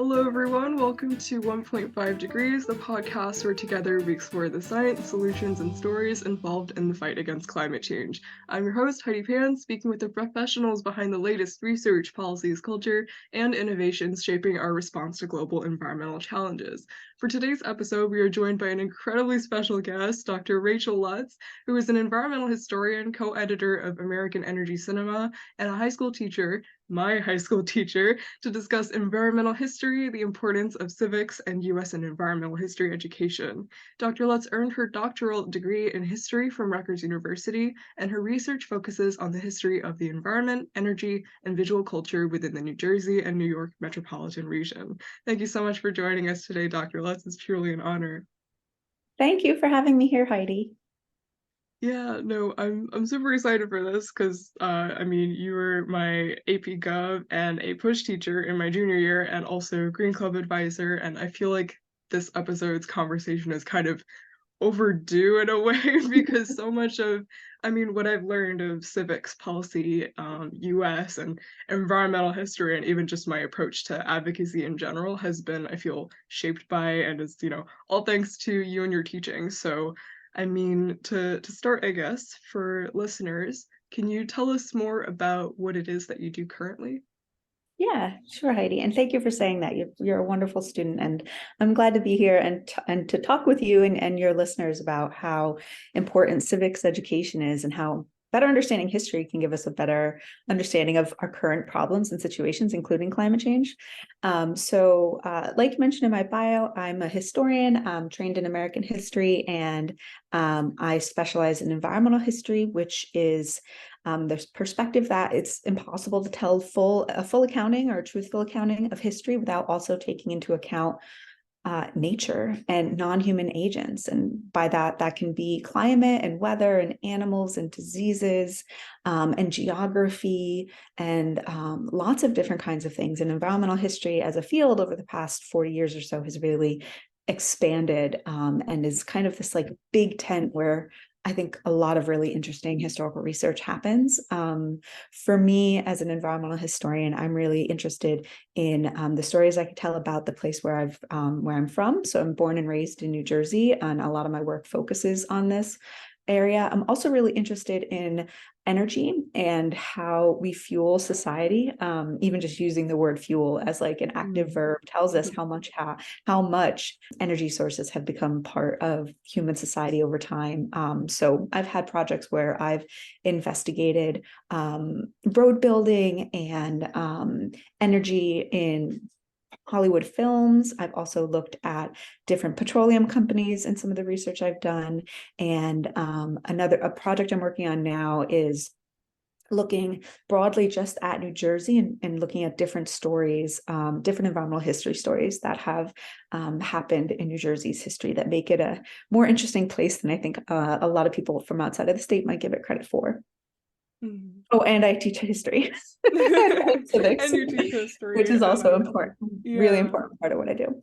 Hello everyone, welcome to 1.5 Degrees, the podcast where together we explore the science, solutions, and stories involved in the fight against climate change. I'm your host, Heidi Pan, speaking with the professionals behind the latest research, policies, culture, and innovations shaping our response to global environmental challenges. For today's episode, we are joined by an incredibly special guest, Dr. Raechel Lutz, who is an environmental historian, co-editor of American Energy Cinema, and a high school teacher, my high school teacher, to discuss environmental history, the importance of civics, and U.S. and environmental history education. Dr. Lutz earned her doctoral degree in history from Rutgers University, and her research focuses on the history of the environment, energy, and visual culture within the New Jersey and New York metropolitan region. Thank you so much for joining us today, Dr. Lutz. It's truly an honor. Thank you for having me here, Heidi. Yeah, no, I'm super excited for this because you were my AP Gov and a push teacher in my junior year and also Green Club advisor, and I feel like this episode's conversation is kind of overdue in a way because so much of what I've learned of civics policy, US and environmental history, and even just my approach to advocacy in general has been, I feel, shaped by and is, all thanks to you and your teaching. So to start, I guess, for listeners, can you tell us more about what it is that you do currently? Yeah, sure, Heidi. And thank you for saying that. You're a wonderful student, and I'm glad to be here and to talk with you and your listeners about how important civics education is and how better understanding history can give us a better understanding of our current problems and situations, including climate change. Like you mentioned in my bio, I'm a historian, trained in American history, and I specialize in environmental history, which is there's perspective that it's impossible to tell a full accounting or a truthful accounting of history without also taking into account nature and non-human agents. And by that can be climate and weather and animals and diseases and geography and lots of different kinds of things. And environmental history as a field over the past 40 years or so has really expanded and is kind of this like big tent where I think a lot of really interesting historical research happens. For me, as an environmental historian, I'm really interested in the stories I could tell about the place where I'm from. So I'm born and raised in New Jersey, and a lot of my work focuses on this area. I'm also really interested in energy and how we fuel society. Even just using the word fuel as like an active verb tells us how much energy sources have become part of human society over time. So I've had projects where I've investigated road building and energy in Hollywood films. I've also looked at different petroleum companies in some of the research I've done. And a project I'm working on now is looking broadly just at New Jersey and looking at different stories, different environmental history stories that have happened in New Jersey's history that make it a more interesting place than I think a lot of people from outside of the state might give it credit for. Mm-hmm. Oh, and I teach history. and civics, and you teach history, which is also important, really important part of what I do.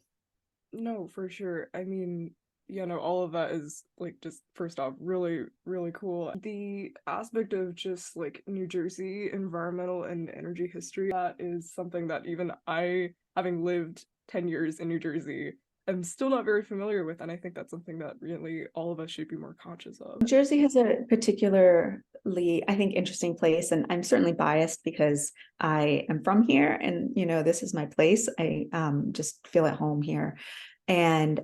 No, for sure. All of that is like just first off really, really cool. The aspect of just like New Jersey environmental and energy history, that is something that even I, having lived 10 years in New Jersey, I'm still not very familiar with, and I think that's something that really all of us should be more conscious of. Jersey has a particularly, I think, interesting place, and I'm certainly biased because I am from here, and this is my place. I just feel at home here. And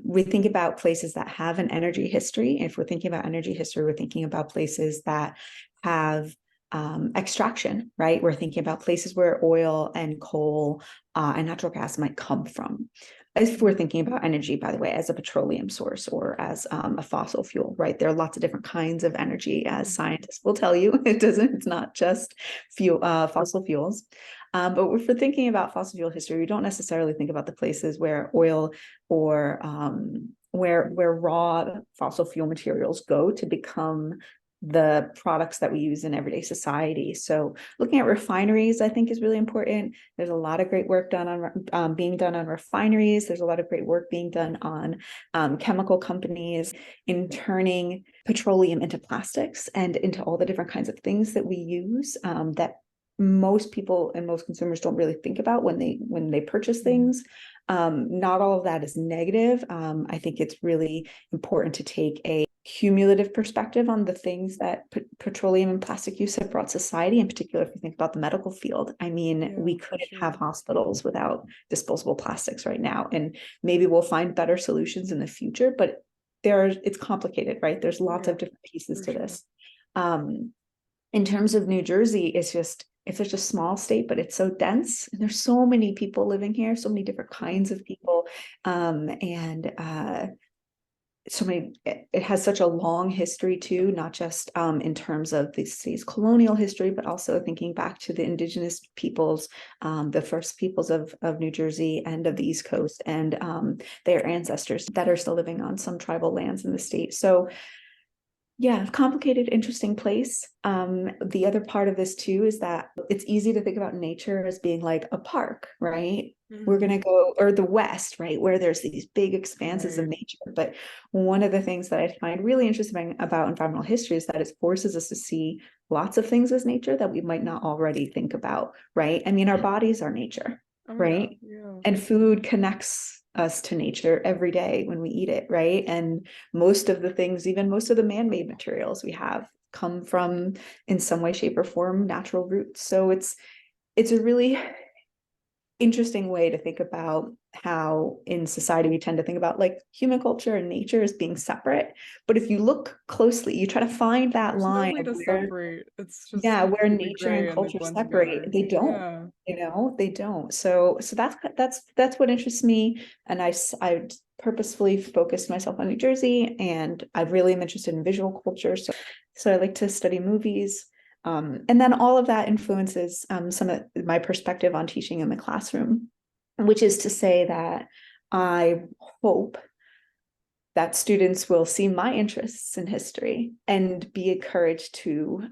we think about places that have an energy history. If we're thinking about energy history, we're thinking about places that have extraction, right? We're thinking about places where oil and coal and natural gas might come from. If we're thinking about energy, by the way, as a petroleum source or as a fossil fuel, right? There are lots of different kinds of energy, as scientists will tell you. It's not just fossil fuels. But if we're thinking about fossil fuel history, we don't necessarily think about the places where oil or where raw fossil fuel materials go to become the products that we use in everyday society. So looking at refineries, I think, is really important. There's a lot of great work being done on refineries. There's a lot of great work being done on chemical companies in turning petroleum into plastics and into all the different kinds of things that we use that most people and most consumers don't really think about when they purchase things. Not all of that is negative. I think it's really important to take a cumulative perspective on the things that petroleum and plastic use have brought society, in particular, if you think about the medical field. I mean, we couldn't have hospitals without disposable plastics right now, and maybe we'll find better solutions in the future, but it's complicated, right? There's lots of different pieces to this. In terms of New Jersey, it's such a small state, but it's so dense, and there's so many people living here, so many different kinds of people, so many. It has such a long history too, not just in terms of the city's colonial history, but also thinking back to the indigenous peoples, the first peoples of New Jersey and of the East Coast, and their ancestors that are still living on some tribal lands in the state. So yeah, complicated, interesting place. The other part of this too is that it's easy to think about nature as being like a park, right? We're going to go, or the West, right, where there's these big expanses of nature. But one of the things that I find really interesting about environmental history is that it forces us to see lots of things as nature that we might not already think about, right? I mean, our bodies are nature, right? And food connects us to nature every day when we eat it, right? And most of the things, even most of the man-made materials we have, come from, in some way, shape, or form, natural roots. So it's a really interesting way to think about how in society we tend to think about like human culture and nature as being separate. But if you look closely, you try to find that line no way to separate. It's just where nature and culture separate. They don't, they don't. So that's what interests me. And I purposefully focused myself on New Jersey, and I really am interested in visual culture. So I like to study movies. And then all of that influences some of my perspective on teaching in the classroom, which is to say that I hope that students will see my interests in history and be encouraged to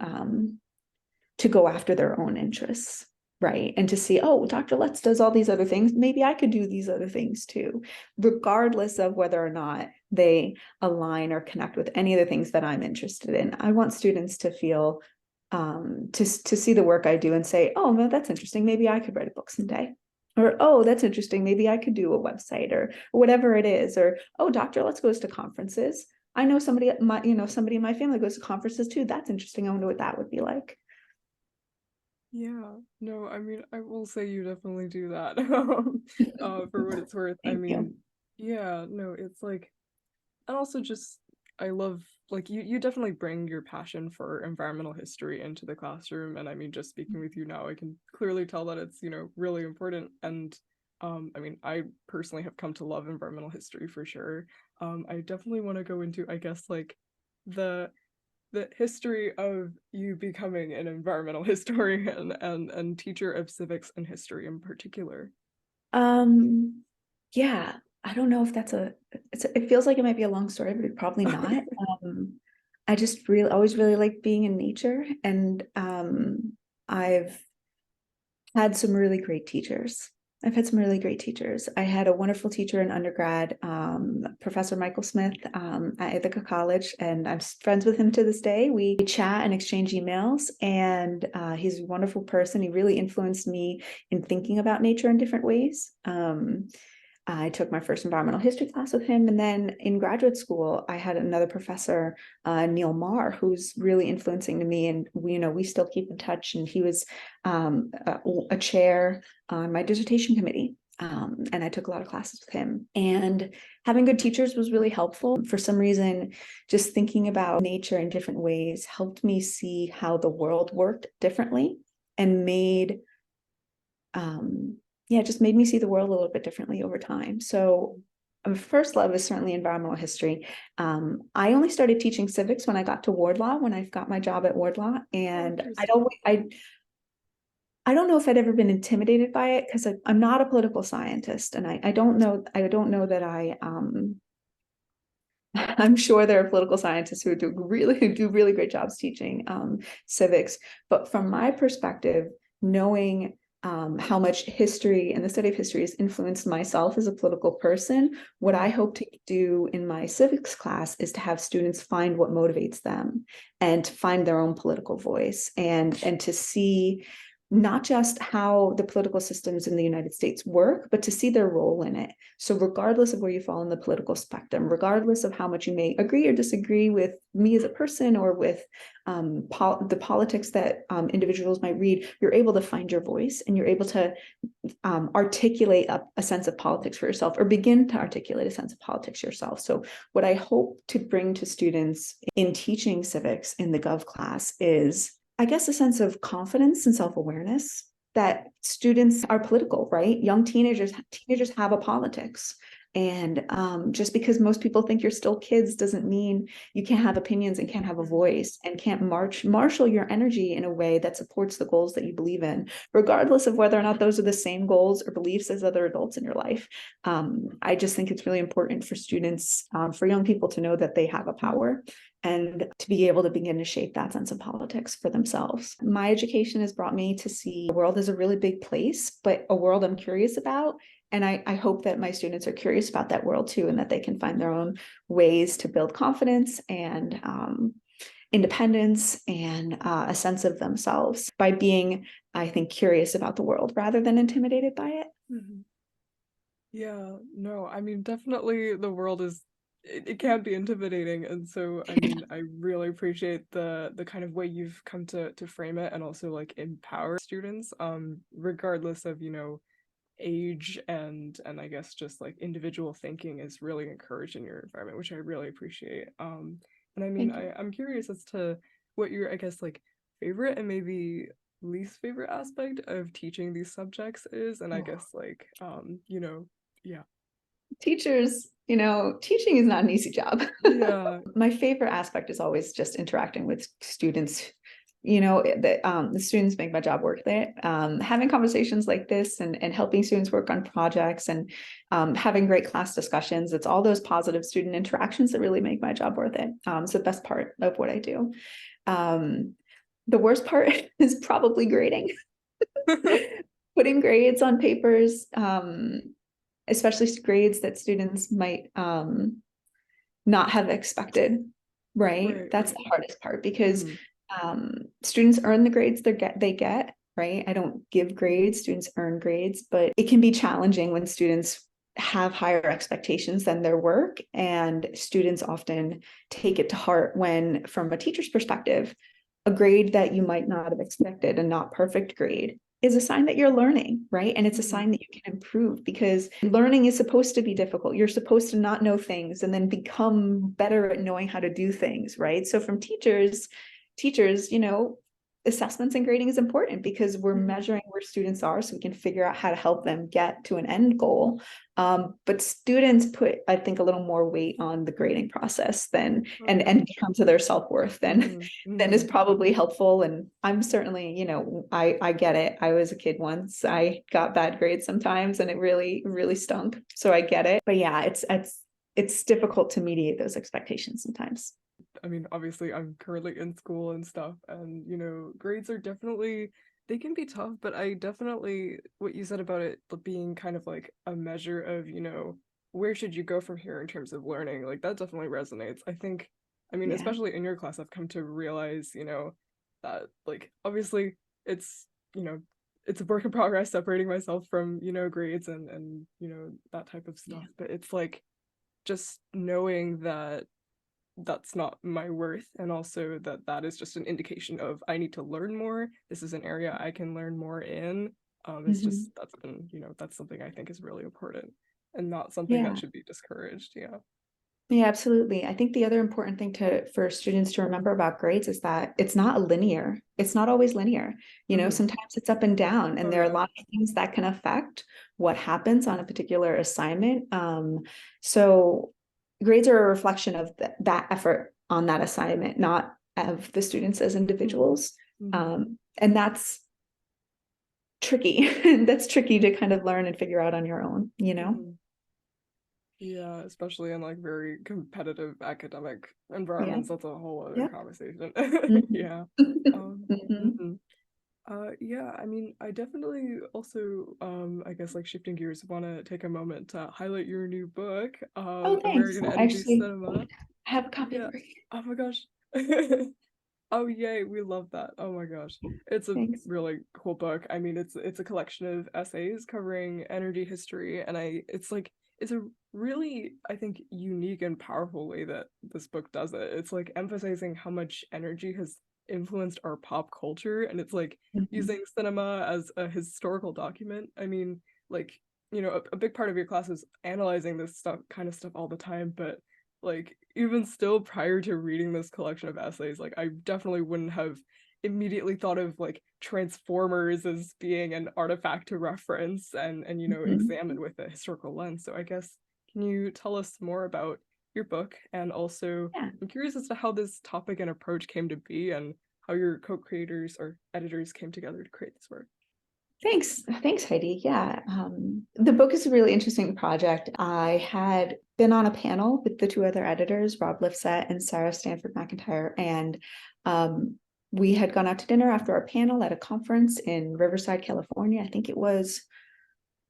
go after their own interests, right? And to see, oh, Dr. Lutz does all these other things. Maybe I could do these other things too, regardless of whether or not they align or connect with any of the things that I'm interested in. I want students to feel to see the work I do and say, oh, no, that's interesting. Maybe I could write a book someday. Or, oh, that's interesting. Maybe I could do a website or whatever it is. Or, oh, Dr. Lutz goes to conferences. I know somebody in my family goes to conferences too. That's interesting. I wonder what that would be like. Yeah, no, I mean, I will say you definitely do that for what it's worth. I mean, yeah, no, it's like, and also just, I love, like, you definitely bring your passion for environmental history into the classroom. And I mean, just speaking with you now, I can clearly tell that it's, really important. And I mean, I personally have come to love environmental history for sure. I definitely want to go into, I guess, like, the history of you becoming an environmental historian and teacher of civics and history in particular. Yeah, I don't know if it feels like it might be a long story, but probably not. I just always really like being in nature, and I've had some really great teachers. I had a wonderful teacher in undergrad, Professor Michael Smith at Ithaca College, and I'm friends with him to this day. We chat and exchange emails, and he's a wonderful person. He really influenced me in thinking about nature in different ways. I took my first environmental history class with him. And then in graduate school, I had another professor, Neil Marr, who's really influencing to me. And we still keep in touch. And he was a chair on my dissertation committee. And I took a lot of classes with him. And having good teachers was really helpful. For some reason, just thinking about nature in different ways helped me see how the world worked differently, and just made me see the world a little bit differently over time. So first love is certainly environmental history. I only started teaching civics when I got to Wardlaw, when I got my job at Wardlaw. And I don't know if I'd ever been intimidated by it, because I'm not a political scientist. And I don't know that I'm sure there are political scientists who do really great jobs teaching civics. But from my perspective, knowing how much history and the study of history has influenced myself as a political person, what I hope to do in my civics class is to have students find what motivates them and to find their own political voice, and to see not just how the political systems in the United States work, but to see their role in it. So regardless of where you fall in the political spectrum, regardless of how much you may agree or disagree with me as a person or with the politics that individuals might read, you're able to find your voice and you're able to articulate a sense of politics for yourself, or begin to articulate a sense of politics yourself. So what I hope to bring to students in teaching civics in the Gov class is, I guess, a sense of confidence and self-awareness that students are political, right? Young teenagers have a politics. And just because most people think you're still kids doesn't mean you can't have opinions and can't have a voice and can't marshal your energy in a way that supports the goals that you believe in, regardless of whether or not those are the same goals or beliefs as other adults in your life. I just think it's really important for students, for young people, to know that they have a power and to be able to begin to shape that sense of politics for themselves. My education has brought me to see the world as a really big place, but a world I'm curious about. And I hope that my students are curious about that world too, and that they can find their own ways to build confidence and independence and a sense of themselves by being, I think, curious about the world rather than intimidated by it. Mm-hmm. Yeah, no, I mean, definitely the world is, it can be intimidating. And so, I mean, I really appreciate the kind of way you've come to frame it, and also like empower students, regardless of, age, and I guess just like individual thinking is really encouraged in your environment, which I really appreciate. And I mean, I'm curious as to what your, I guess, like favorite and maybe least favorite aspect of teaching these subjects is, and I guess like yeah. Teachers, teaching is not an easy job. Yeah. My favorite aspect is always just interacting with students. The students make my job worth it. Having conversations like this and helping students work on projects and having great class discussions, it's all those positive student interactions that really make my job worth it. It's the best part of what I do. The worst part is probably grading. Putting grades on papers, especially grades that students might not have expected, right? That's the hardest part, because students earn the grades they get, right? I don't give grades, students earn grades, but it can be challenging when students have higher expectations than their work, and students often take it to heart when, from a teacher's perspective, a grade that you might not have expected, a not perfect grade, is a sign that you're learning, right? And it's a sign that you can improve, because learning is supposed to be difficult. You're supposed to not know things and then become better at knowing how to do things, right? So from teachers, assessments and grading is important because we're measuring where students are so we can figure out how to help them get to an end goal. But students put, I think, a little more weight on the grading process than and in terms of their self-worth than is probably helpful. And I'm certainly, I get it. I was a kid once. I got bad grades sometimes and it really, really stunk. So I get it. But yeah, it's difficult to mediate those expectations sometimes. I mean, obviously I'm currently in school and stuff, and grades are definitely, they can be tough, but I definitely, what you said about it being kind of like a measure of, where should you go from here in terms of learning, like that definitely resonates. I think, I mean, especially in your class, I've come to realize, that like obviously it's, it's a work in progress separating myself from, grades and that type of stuff. But it's like just knowing that that's not my worth, and also that is just an indication of I need to learn more. This is an area I can learn more in. It's just, that's been, that's something I think is really important and not something that should be discouraged. Yeah, absolutely. I think the other important thing for students to remember about grades is that it's not always linear. Sometimes it's up and down, and there are a lot of things that can affect what happens on a particular assignment. So grades are a reflection of that effort on that assignment, not of the students as individuals. And that's tricky. That's tricky to kind of learn and figure out on your own, Yeah, especially in like very competitive academic environments. That's a whole other conversation. Yeah. Yeah, I mean, I definitely also, I guess like shifting gears, want to take a moment to highlight your new book, Oh, thanks. American Energy Actually, Cinema. I have a copy Yeah. for you. Oh my gosh. Oh yay, we love that. Oh my gosh. It's a Thanks. really cool book. I mean, it's a collection of essays covering energy history, and it's like it's a really, I think, unique and powerful way that this book does it. It's like emphasizing how much energy has influenced our pop culture, and it's like Mhm. using cinema as a historical document. I mean, like, a big part of your class is analyzing this stuff all the time, but like even still prior to reading this collection of essays, like I definitely wouldn't have immediately thought of like Transformers as being an artifact to reference and Mhm. examine with a historical lens. So I guess, can you tell us more about your book, and also Yeah. I'm curious as to how this topic and approach came to be, and how your co-creators or editors came together to create this work. Thanks, Heidi. Yeah, the book is a really interesting project. I had been on a panel with the two other editors, Rob Lifset and Sarah Stanford McIntyre, and we had gone out to dinner after our panel at a conference in Riverside, California. I think it was,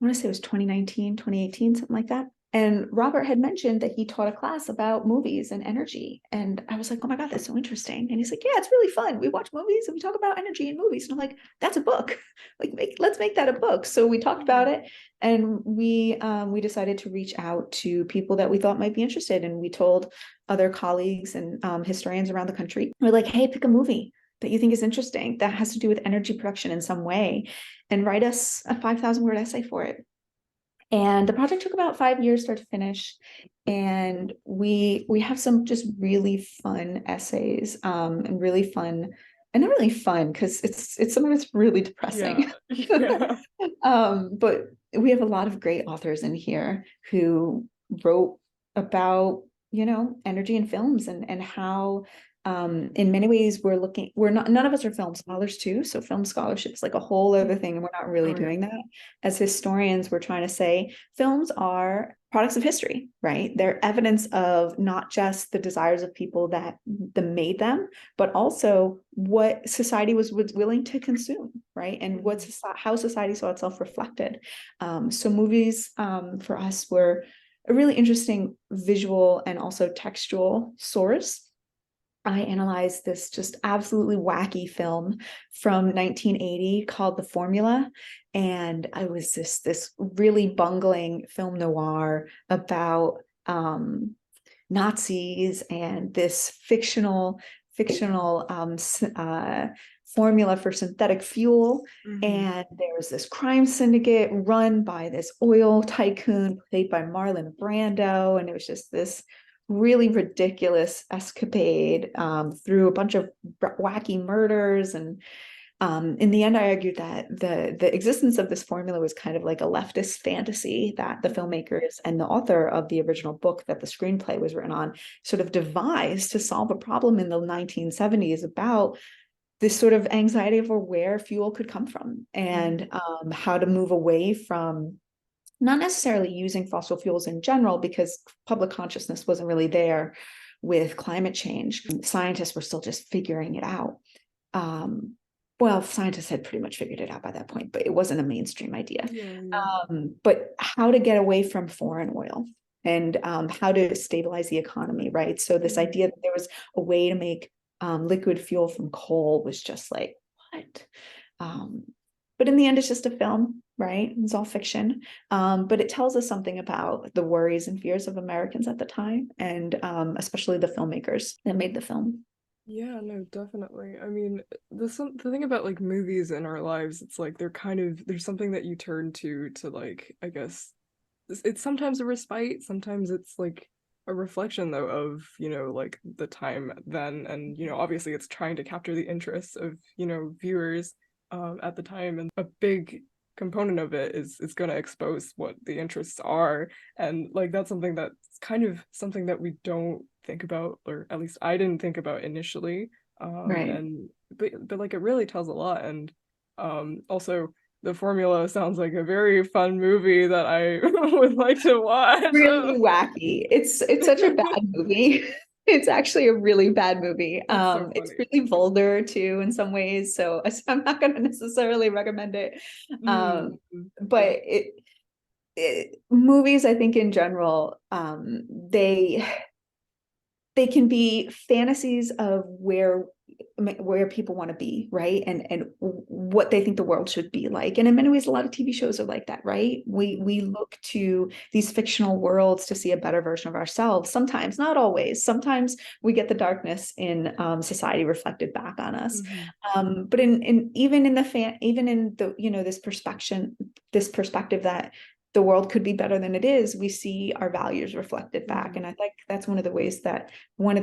I want to say it was 2019, 2018, something like that. And Robert had mentioned that he taught a class about movies and energy. And I was like, oh my God, that's so interesting. And he's like, yeah, it's really fun. We watch movies and we talk about energy in movies. And I'm like, that's a book. Like, let's make that a book. So we talked about it, and we decided to reach out to people that we thought might be interested. And we told other colleagues and historians around the country, we're like, hey, pick a movie that you think is interesting that has to do with energy production in some way, and write us a 5,000 word essay for it. And the project took about 5 years start to finish. And we have some just really fun essays, and really fun, and not really fun because it's some of it's really Yeah. depressing. Yeah. But we have a lot of great authors in here who wrote about, energy in films, and how in many ways we're not, none of us are film scholars too. So film scholarship is like a whole other thing, and we're not really Oh yeah. doing that. As historians, we're trying to say films are products of history, right? They're evidence of not just the desires of people that made them, but also what society was willing to consume, right? And how society saw itself reflected. So movies, for us, were a really interesting visual and also textual source. I analyzed this just absolutely wacky film from 1980 called The Formula. And I was this really bungling film noir about Nazis and this fictional formula for synthetic fuel. Mhm. And there was this crime syndicate run by this oil tycoon played by Marlon Brando. And it was just this really ridiculous escapade through a bunch of wacky murders. And in the end, I argued that the existence of this formula was kind of like a leftist fantasy that the filmmakers and the author of the original book that the screenplay was written on sort of devised to solve a problem in the 1970s about this sort of anxiety over where fuel could come from, and how to move away from not necessarily using fossil fuels in general, because public consciousness wasn't really there with climate change. Scientists were still just figuring it out. Um, well, scientists had pretty much figured it out by that point, but it wasn't a mainstream idea. Yeah, yeah. But how to get away from foreign oil, and how to stabilize the economy, right? So this Mhm. idea that there was a way to make liquid fuel from coal was just like, what? Um, but in the end, it's just a film, right? It's all fiction. But it tells us something about the worries and fears of Americans at the time, and especially the filmmakers that made the film. Yeah, no, definitely. I mean, the thing about like movies in our lives, it's like they're kind of there's something that you turn to like, I guess it's sometimes a respite, sometimes it's like a reflection though of, like the time then, and obviously it's trying to capture the interests of, viewers at the time, and a big component of it is going to expose what the interests are, and like that's something that's kind of something that we don't think about, or at least I didn't think about initially, Right. and but like it really tells a lot, and also the Formula sounds like a very fun movie that I would like to watch. Really wacky. It's such a bad movie. It's actually a really bad movie. That's so It's funny. really vulgar too in some ways, so I'm not going to necessarily recommend it. Mm. But movies, I think in general, they can be fantasies of where people want to be, right? And what they think the world should be like. And in many ways, a lot of TV shows are like that, right? We look to these fictional worlds to see a better version of ourselves. Sometimes, not always. Sometimes we get the darkness in society reflected back on us. But even in the this perspective that the world could be better than it is, we see our values reflected back. And I think that's one of the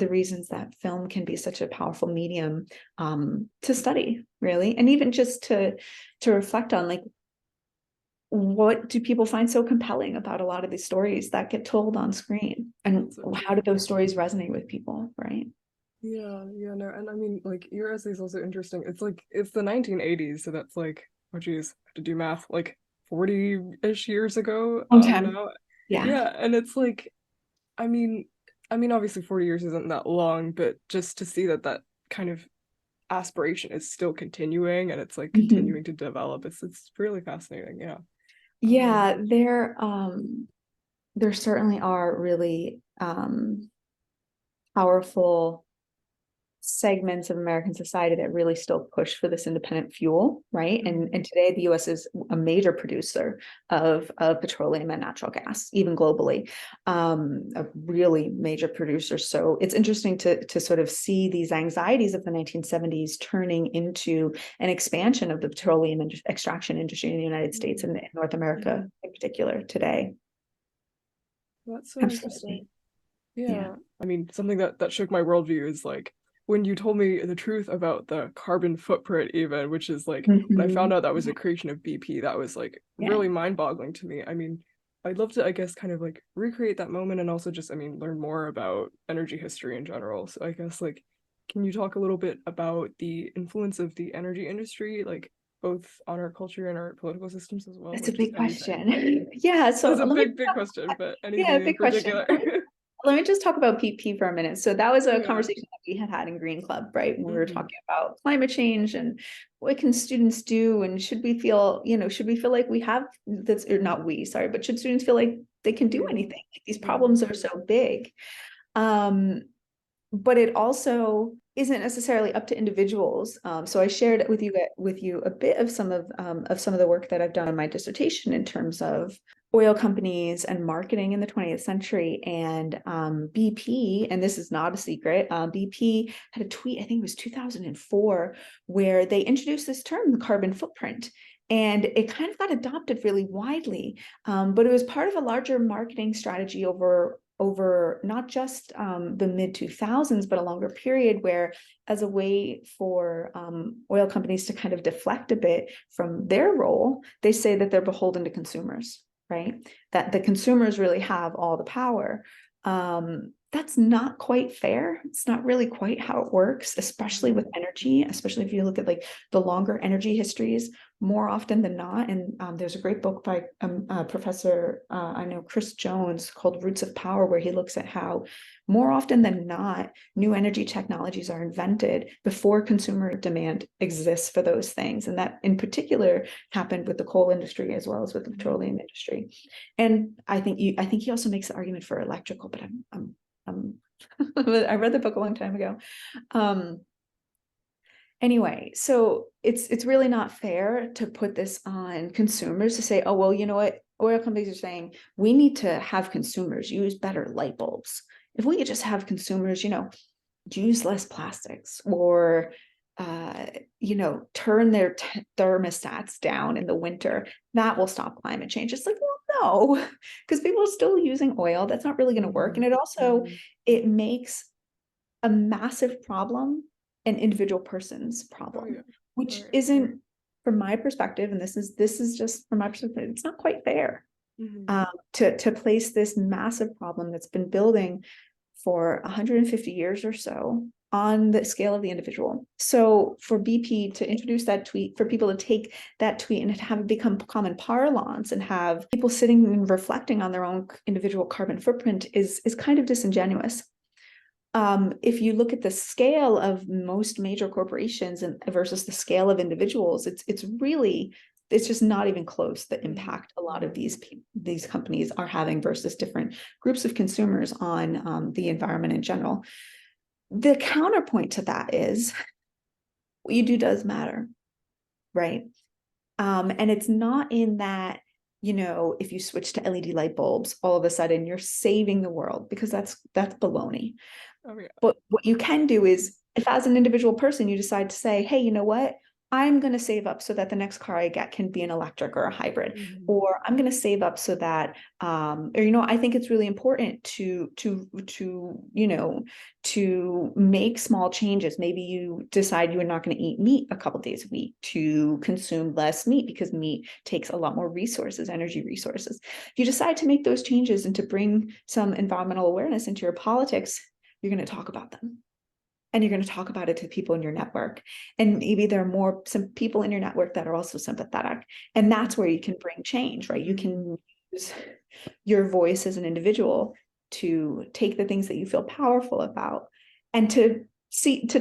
reasons that film can be such a powerful medium to study, really, and even just to reflect on, like, what do people find so compelling about a lot of these stories that get told on screen, and how do those stories resonate with people, right? Yeah, no, and I mean, like, your essay is also interesting. It's like, it's the 1980s, so that's like, oh geez, I have to do math, like 40-ish years ago Long time. now. Yeah. Yeah, and it's like, I mean, obviously 40 years isn't that long, but just to see that kind of aspiration is still continuing, and it's like continuing to develop, it's really fascinating. Yeah. Yeah, there certainly are really powerful segments of American society that really still push for this independent fuel, right? And today the US is a major producer of petroleum and natural gas, even globally, a really major producer. So it's interesting to sort of see these anxieties of the 1970s turning into an expansion of the petroleum extraction industry in the United States and in North America in particular today. That's so Absolutely. interesting. Yeah. I mean, something that shook my worldview is like when you told me the truth about the carbon footprint, even, which is like when I found out that was a creation of BP, that was like Yeah. really mind-boggling to me. I mean, I'd love to, I guess, kind of like recreate that moment, and also just, I mean, learn more about energy history in general. So I guess, like, can you talk a little bit about the influence of the energy industry, like both on our culture and our political systems as well? That's a Like, just big anything. question. Yeah, so That's a let me big question, but yeah, anything in big question. particular? Let me just talk about BP for a minute. So that was Oh a yeah. conversation that we had in Green Club, right? When we were talking about climate change and what can students do, and should we feel like we have this, or not we, sorry, but should students feel like they can do anything? Like, these problems are so big. But it also isn't necessarily up to individuals. So I shared with you a bit of some of the work that I've done in my dissertation in terms of oil companies and marketing in the 20th century. And BP, and this is not a secret, BP had a tweet, I think it was 2004, where they introduced this term, the carbon footprint. And it kind of got adopted really widely, but it was part of a larger marketing strategy over not just the mid 2000s, but a longer period, where, as a way for oil companies to kind of deflect a bit from their role, they say that they're beholden to consumers, right? That the consumers really have all the power. That's not quite fair. It's not really quite how it works, especially with energy, especially if you look at like the longer energy histories, more often than not. And there's a great book by Professor, I know, Chris Jones, called Roots of Power, where he looks at how more often than not, new energy technologies are invented before consumer demand exists for those things. And that in particular happened with the coal industry as well as with the petroleum industry. And I think he also makes the argument for electrical, but I read the book a long time ago. Anyway, so it's really not fair to put this on consumers to say, oh, well, you know what? Oil companies are saying we need to have consumers use better light bulbs. If we could just have consumers, use less plastics, or turn their thermostats down in the winter, that will stop climate change. It's like, well, no, because people are still using oil. That's not really going to work. And it makes a massive problem an individual person's problem, which isn't, from my perspective, and this is just from my perspective, it's not quite fair to place this massive problem that's been building for 150 years or so on the scale of the individual. So for BP to introduce that tweet, for people to take that tweet and have it become common parlance, and have people sitting and reflecting on their own individual carbon footprint is kind of disingenuous. If you look at the scale of most major corporations and versus the scale of individuals, it's really it's just not even close the impact a lot of these companies are having versus different groups of consumers on the environment in general. The counterpoint to that is what you do does matter, right? And it's not in that, if you switch to LED light bulbs, all of a sudden you're saving the world, because that's baloney. Oh, yeah. But what you can do is, if as an individual person you decide to say, hey, you know what, I'm going to save up so that the next car I get can be an electric or a hybrid, or I'm going to save up so that, I think it's really important to make small changes. Maybe you decide you're not going to eat meat a couple days a week, to consume less meat, because meat takes a lot more resources, energy resources. If you decide to make those changes and to bring some environmental awareness into your politics, you're going to talk about them. And you're going to talk about it to people in your network. And maybe there are some people in your network that are also sympathetic. And that's where you can bring change, right? You can use your voice as an individual to take the things that you feel powerful about and to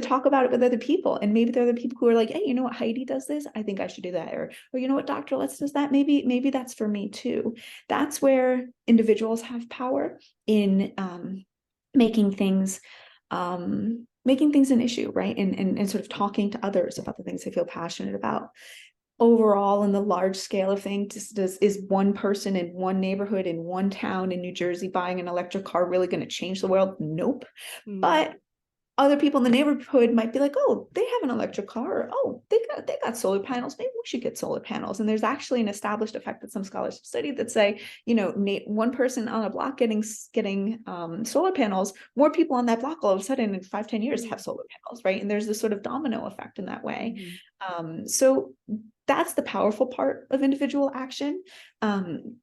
talk about it with other people. And maybe there are other people who are like, hey, you know what, Heidi does this, I think I should do that. Or you know what, Dr. Lutz does that, maybe that's for me too. That's where individuals have power in making things an issue, right? And sort of talking to others about the things they feel passionate about. Overall, in the large scale of things, is one person in one neighborhood in one town in New Jersey buying an electric car really going to change the world? Nope. But other people in the neighborhood might be like, oh, they have an electric car, or, oh, they got solar panels, maybe we should get solar panels. And there's actually an established effect that some scholars have studied that say, one person on a block getting solar panels, more people on that block all of a sudden in 5-10 years have solar panels, right? And there's this sort of domino effect in that way. So that's the powerful part of individual action, in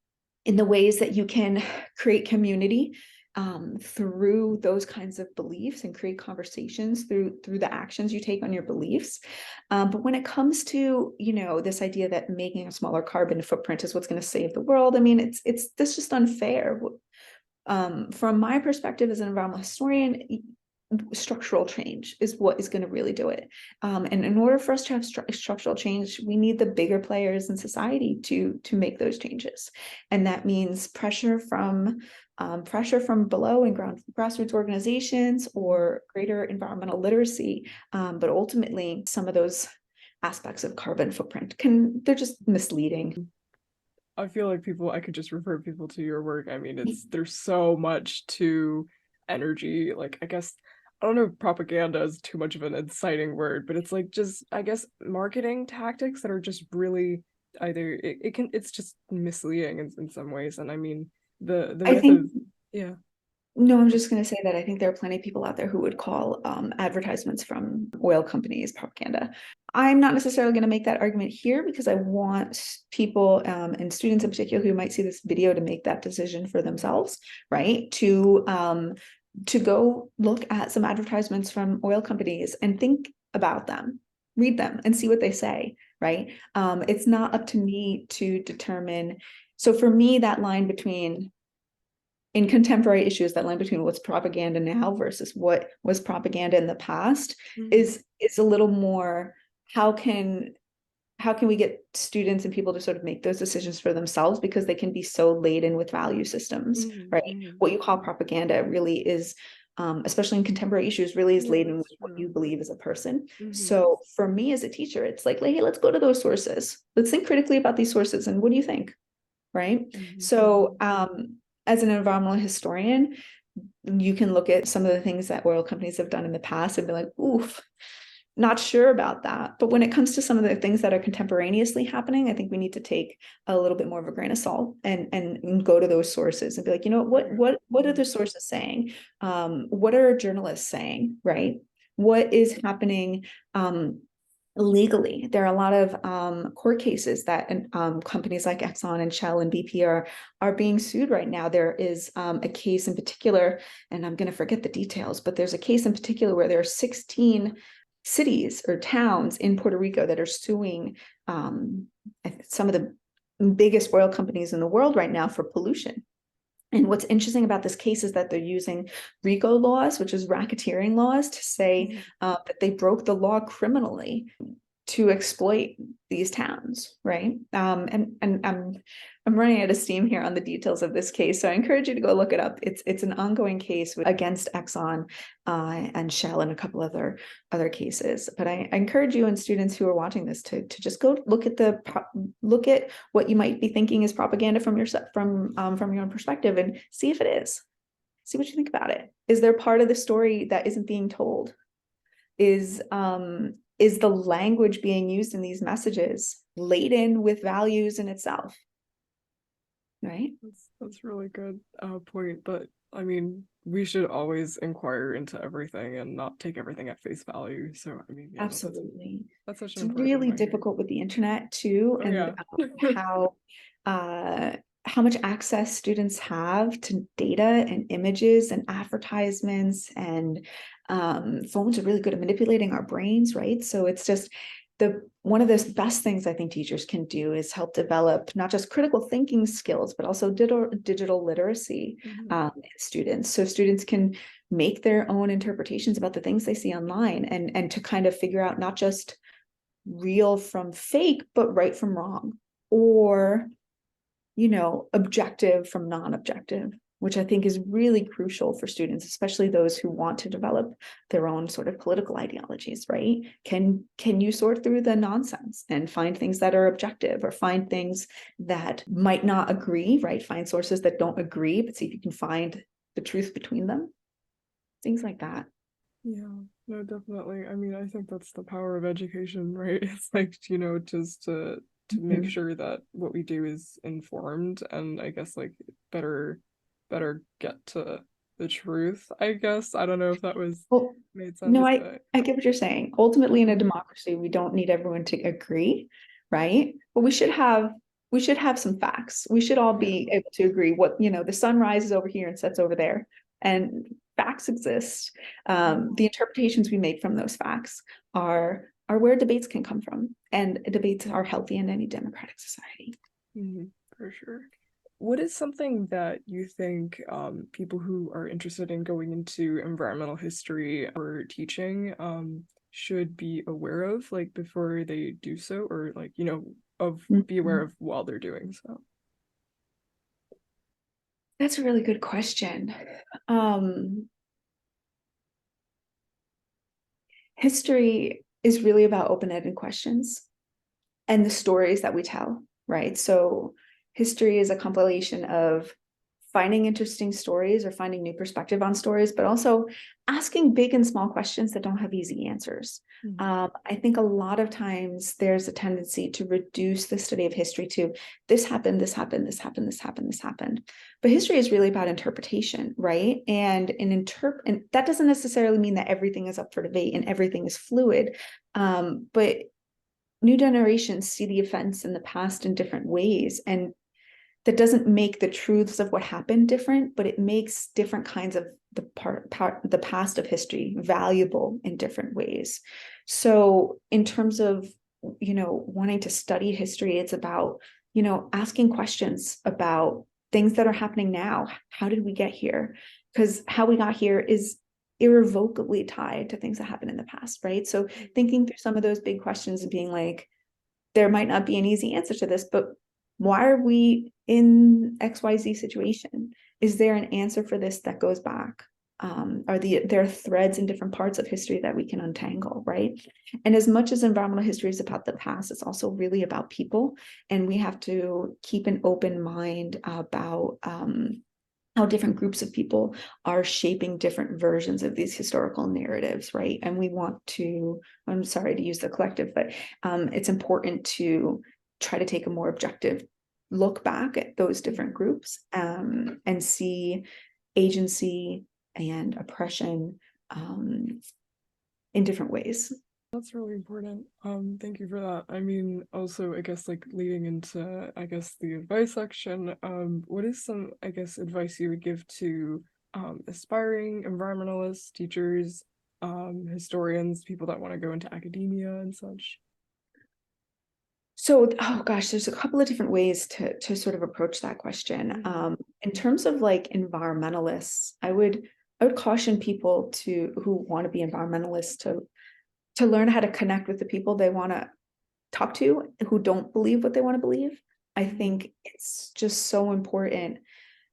the ways that you can create community through those kinds of beliefs, and create conversations through the actions you take on your beliefs. But when it comes to, this idea that making a smaller carbon footprint is what's going to save the world, I mean, that's just unfair. From my perspective as an environmental historian, structural change is what is going to really do it. And in order for us to have structural change, we need the bigger players in society to make those changes. And that means pressure from below and grassroots organizations, or greater environmental literacy. But ultimately, some of those aspects of carbon footprint they're just misleading. I feel like I could just refer people to your work. I mean, there's so much to energy. Like, I guess, I don't know if propaganda is too much of an inciting word, but it's like, just, I guess, marketing tactics that are just really it's just misleading in some ways. And I mean, the myth of, yeah. No, I'm just going to say that I think there are plenty of people out there who would call advertisements from oil companies propaganda. I'm not necessarily going to make that argument here, because I want people and students in particular who might see this video to make that decision for themselves, right? To go look at some advertisements from oil companies and think about them, read them, and see what they say, right? It's not up to me to determine. So for me, that line between, in contemporary issues, that line between what's propaganda now versus what was propaganda in the past is a little more, how can we get students and people to sort of make those decisions for themselves, because they can be so laden with value systems, right? What you call propaganda really is, especially in contemporary issues, really is laden with what you believe as a person. So for me as a teacher, it's like, hey, let's go to those sources. Let's think critically about these sources. And what do you think? Right? So as an environmental historian, you can look at some of the things that oil companies have done in the past and be like, oof, not sure about that. But when it comes to some of the things that are contemporaneously happening, I think we need to take a little bit more of a grain of salt and go to those sources and be like, what are the sources saying? What are journalists saying, right? What is happening legally? There are a lot of court cases that companies like Exxon and Shell and BP are being sued right now. There is a case in particular, and I'm going to forget the details, but there's a case in particular where there are 16 cities or towns in Puerto Rico that are suing some of the biggest oil companies in the world right now for pollution. And what's interesting about this case is that they're using RICO laws, which is racketeering laws, to say that they broke the law criminally to exploit these towns, right? And I'm running out of steam here on the details of this case, so I encourage you to go look it up. It's an ongoing case against Exxon and Shell and a couple other cases. But I encourage you and students who are watching this to just go look at what you might be thinking is propaganda from your own perspective, and see if it is. See what you think about it. Is there part of the story that isn't being told? Is the language being used in these messages laden with values in itself? Right? That's really good point. But I mean, we should always inquire into everything and not take everything at face value. So I mean, yeah, absolutely. That's such it's an important really reminder. difficult with the internet too, Oh, and how much access students have to data and images and advertisements, and phones are really good at manipulating our brains, right? So it's just one of the best things I think teachers can do is help develop not just critical thinking skills, but also digital literacy in students. So students can make their own interpretations about the things they see online, and to kind of figure out not just real from fake, but right from wrong, or objective from non-objective, which I think is really crucial for students, especially those who want to develop their own sort of political ideologies, right? Can you sort through the nonsense and find things that are objective, or find things that might not agree, right? Find sources that don't agree, but see if you can find the truth between them. Things like that. Yeah, no, definitely. I mean, I think that's the power of education, right? It's like, just to make sure that what we do is informed, and I guess like better get to the truth, I guess. I don't know if that was made sense. No, I get what you're saying. Ultimately, in a democracy, we don't need everyone to agree, right? But we should have some facts. We should all be able to agree what, the sun rises over here and sets over there, and facts exist. The interpretations we make from those facts are where debates can come from, and debates are healthy in any democratic society. For sure. What is something that you think people who are interested in going into environmental history or teaching should be aware of, like, before they do so, or like, be aware of while they're doing so? That's a really good question. History is really about open-ended questions and the stories that we tell, right? So history is a compilation of finding interesting stories or finding new perspective on stories, but also asking big and small questions that don't have easy answers. I think a lot of times there's a tendency to reduce the study of history to this happened, this happened, this happened, this happened, this happened. But history is really about interpretation, right? And that doesn't necessarily mean that everything is up for debate and everything is fluid. But new generations see the events in the past in different ways, and that doesn't make the truths of what happened different, but it makes different kinds of the past of history valuable in different ways. So in terms of, wanting to study history, it's about, asking questions about things that are happening now. How did we get here? Because how we got here is irrevocably tied to things that happened in the past, right? So thinking through some of those big questions and being like, there might not be an easy answer to this, but why are we in XYZ situation? Is there an answer for this that goes back? There are threads in different parts of history that we can untangle, right? And as much as environmental history is about the past, it's also really about people. And we have to keep an open mind about how different groups of people are shaping different versions of these historical narratives, right? And we want to, I'm sorry to use the collective, but it's important to try to take a more objective look back at those different groups and see agency and oppression in different ways. That's really important. Thank you for that. I mean, also, I guess, like, leading into, I guess, the advice section, what is some, I guess, advice you would give to aspiring environmentalists, teachers, historians, people that want to go into academia and such? So, oh gosh, there's a couple of different ways to sort of approach that question. In terms of like environmentalists, I would caution people who want to be environmentalists to learn how to connect with the people they want to talk to who don't believe what they want to believe. I think it's just so important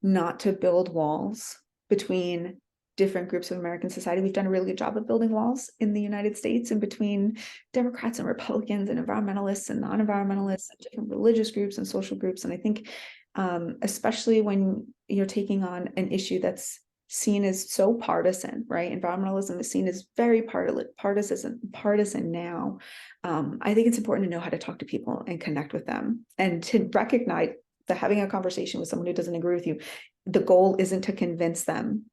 not to build walls between different groups of American society. We've done a really good job of building walls in the United States and between Democrats and Republicans and environmentalists and non-environmentalists and different religious groups and social groups. And I think especially when you're taking on an issue that's seen as so partisan, right? Environmentalism is seen as very partisan now. I think it's important to know how to talk to people and connect with them and to recognize that having a conversation with someone who doesn't agree with you, the goal isn't to convince them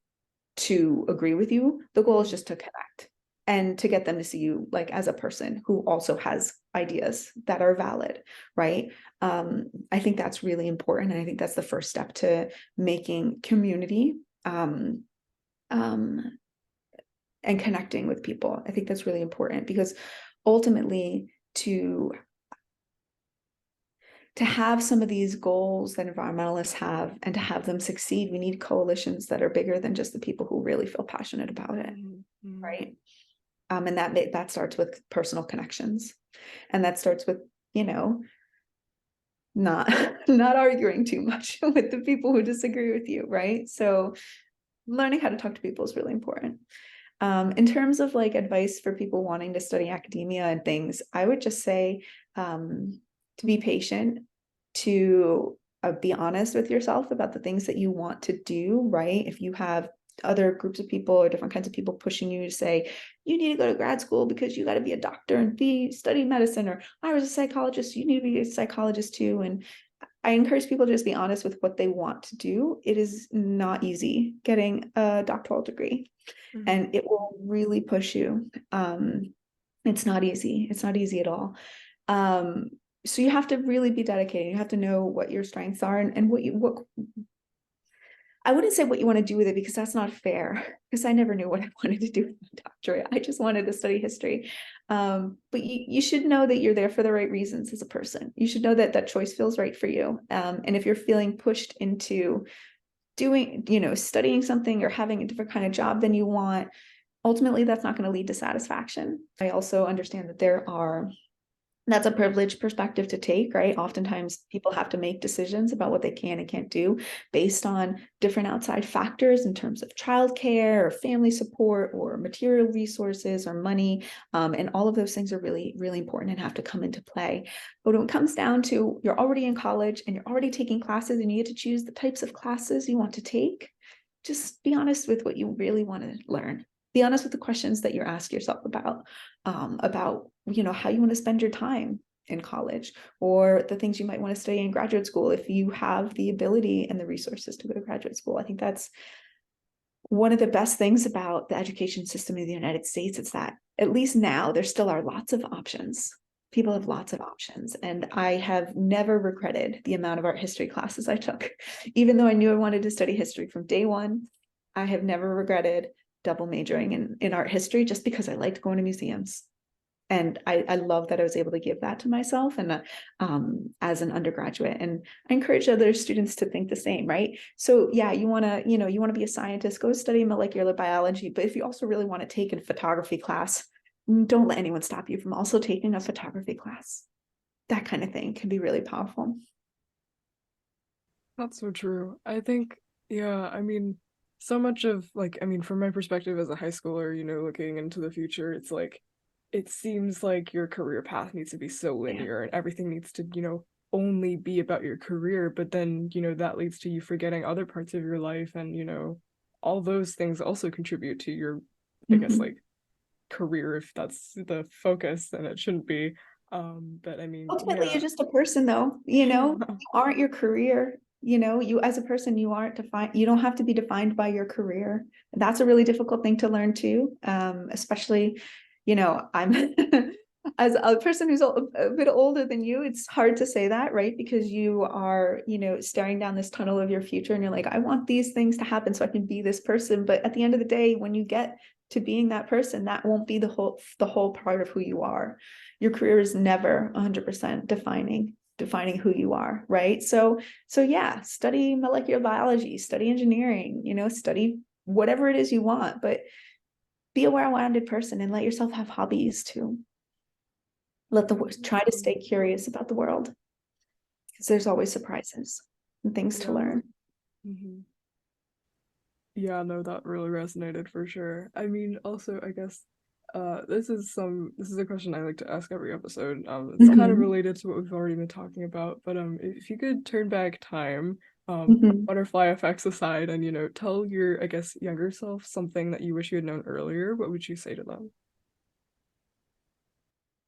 to agree with you. The goal is just to connect and to get them to see you like as a person who also has ideas that are valid, right? I think that's really important. And I think that's the first step to making community and connecting with people. I think that's really important because ultimately to have some of these goals that environmentalists have and to have them succeed, we need coalitions that are bigger than just the people who really feel passionate about it, right? And that starts with personal connections, and that starts with, not arguing too much with the people who disagree with you, right? So learning how to talk to people is really important. In terms of like advice for people wanting to study academia and things, I would just say to be patient, to be honest with yourself about the things that you want to do, right? If you have other groups of people or different kinds of people pushing you to say, you need to go to grad school because you got to be a doctor and study medicine, or I was a psychologist, you need to be a psychologist too. And I encourage people to just be honest with what they want to do. It is not easy getting a doctoral degree, and it will really push you. It's not easy. It's not easy at all. So you have to really be dedicated. You have to know what your strengths are and what I wouldn't say what you want to do with it, because that's not fair, because I never knew what I wanted to do with my doctorate. I just wanted to study history. But you should know that you're there for the right reasons as a person. You should know that that choice feels right for you. And if you're feeling pushed into doing, studying something or having a different kind of job than you want, ultimately that's not going to lead to satisfaction. I also understand that that's a privileged perspective to take, right? Oftentimes people have to make decisions about what they can and can't do based on different outside factors in terms of childcare or family support or material resources or money. And all of those things are really, really important and have to come into play. But when it comes down to you're already in college and you're already taking classes and you get to choose the types of classes you want to take, just be honest with what you really want to learn. Be honest with the questions that you're asking yourself about how you want to spend your time in college, or the things you might want to study in graduate school if you have the ability and the resources to go to graduate school. I think that's one of the best things about the education system in the United States. It's that at least now there still are lots of options. People have lots of options, and I have never regretted the amount of art history classes I took. Even though I knew I wanted to study history from day one, I have never regretted double majoring in art history, just because I liked going to museums. And I love that I was able to give that to myself and as an undergraduate. And I encourage other students to think the same, right? So yeah, you want to be a scientist, go study molecular biology. But if you also really want to take a photography class, don't let anyone stop you from also taking a photography class. That kind of thing can be really powerful. That's so true. I think, yeah, I mean, so much of from my perspective as a high schooler, looking into the future, it's like, it seems like your career path needs to be so linear and everything needs to, only be about your career. But then, that leads to you forgetting other parts of your life. And, all those things also contribute to your, I guess, like career. If that's the focus, then it shouldn't be. But I mean, Ultimately, yeah. you're just a person, though. You aren't your career. You as a person, you aren't defined. You don't have to be defined by your career. That's a really difficult thing to learn too. Especially, I'm as a person who's a bit older than you, it's hard to say that, right? Because you are, staring down this tunnel of your future and you're like, I want these things to happen so I can be this person. But at the end of the day, when you get to being that person, that won't be the whole part of who you are. Your career is never 100% defining who you are, right? So yeah, study molecular biology, study engineering, study whatever it is you want, but be a well-rounded person and let yourself have hobbies too. Try to stay curious about the world, because there's always surprises and things to learn. Mm-hmm. Yeah, no, that really resonated for sure. I mean, also, I guess this is a question I like to ask every episode. It's kind of related to what we've already been talking about, but if you could turn back time, butterfly effects aside, and tell your, I guess, younger self something that you wish you had known earlier, what would you say to them?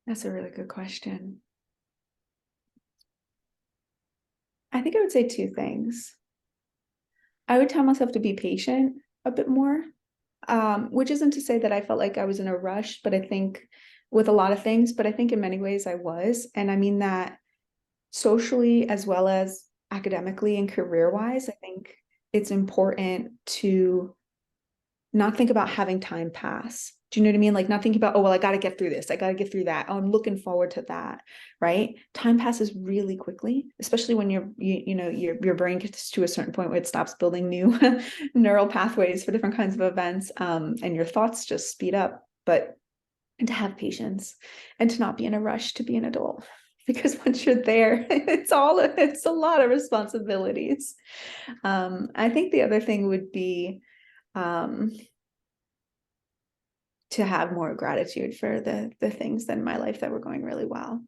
That's a really good question. I think I would say two things. I would tell myself to be patient a bit more, which isn't to say that I felt like I was in a rush, but I think with a lot of things, but I think in many ways I was. And I mean that socially as well as academically and career-wise. I think it's important to not think about having time pass. Do you know what I mean? Like not thinking about, oh, well, I got to get through this. I got to get through that. Oh, I'm looking forward to that. Right. Time passes really quickly, especially when your brain gets to a certain point where it stops building new neural pathways for different kinds of events. And your thoughts just speed up. But and to have patience and to not be in a rush to be an adult. Because once you're there, it's a lot of responsibilities. I think the other thing would be to have more gratitude for the things in my life that were going really well.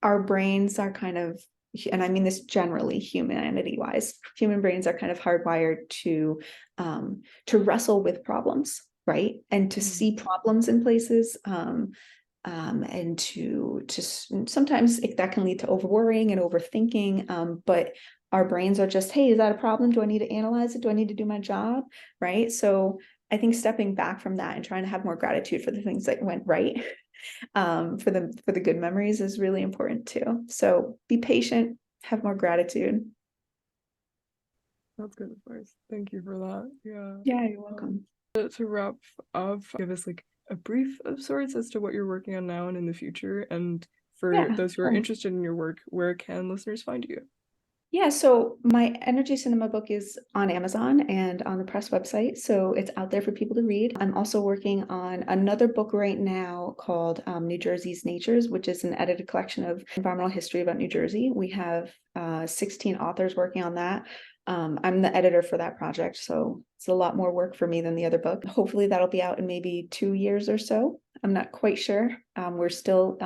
Our brains are kind of, and I mean this generally humanity-wise, human brains are kind of hardwired to wrestle with problems, right? And to see problems in places, and to sometimes that can lead to overworrying and overthinking. But our brains are just, hey, is that a problem? Do I need to analyze it? Do I need to do my job? Right. So I think stepping back from that and trying to have more gratitude for the things that went right, for the good memories is really important too. So be patient, have more gratitude. That's good advice. Thank you for that. Yeah. Yeah, you're welcome. To wrap up, give us like a brief of sorts as to what you're working on now and in the future, and for those who are interested in your work, where can listeners find you? Yeah, so my Energy Cinema book is on Amazon and on the press website, so it's out there for people to read. I'm also working on another book right now called New Jersey's Natures, which is an edited collection of environmental history about New Jersey. We have 16 authors working on that. I'm the editor for that project, so it's a lot more work for me than the other book. Hopefully that'll be out in maybe 2 years or so. I'm not quite sure. We're still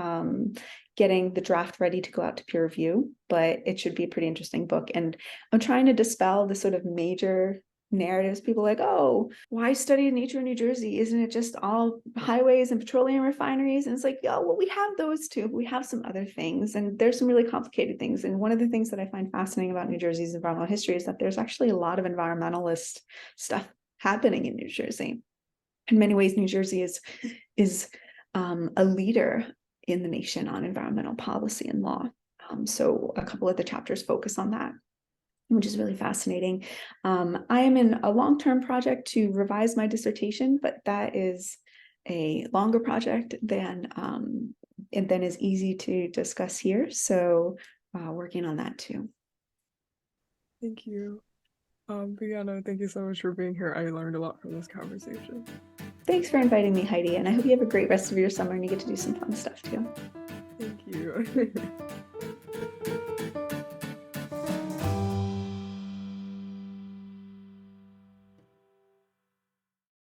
getting the draft ready to go out to peer review, but it should be a pretty interesting book. And I'm trying to dispel the sort of major narratives. People like, oh, why study nature in New Jersey? Isn't it just all highways and petroleum refineries? And it's like, oh, well, we have those too. We have some other things, and there's some really complicated things. And one of the things that I find fascinating about New Jersey's environmental history is that there's actually a lot of environmentalist stuff happening in New Jersey. In many ways, New Jersey is a leader in the nation on environmental policy and law. So a couple of the chapters focus on that, which is really fascinating. I am in a long-term project to revise my dissertation, but that is a longer project than is easy to discuss here. So working on that too. Thank you. But yeah, no, thank you so much for being here. I learned a lot from this conversation. Thanks for inviting me, Heidi, and I hope you have a great rest of your summer and you get to do some fun stuff too. Thank you.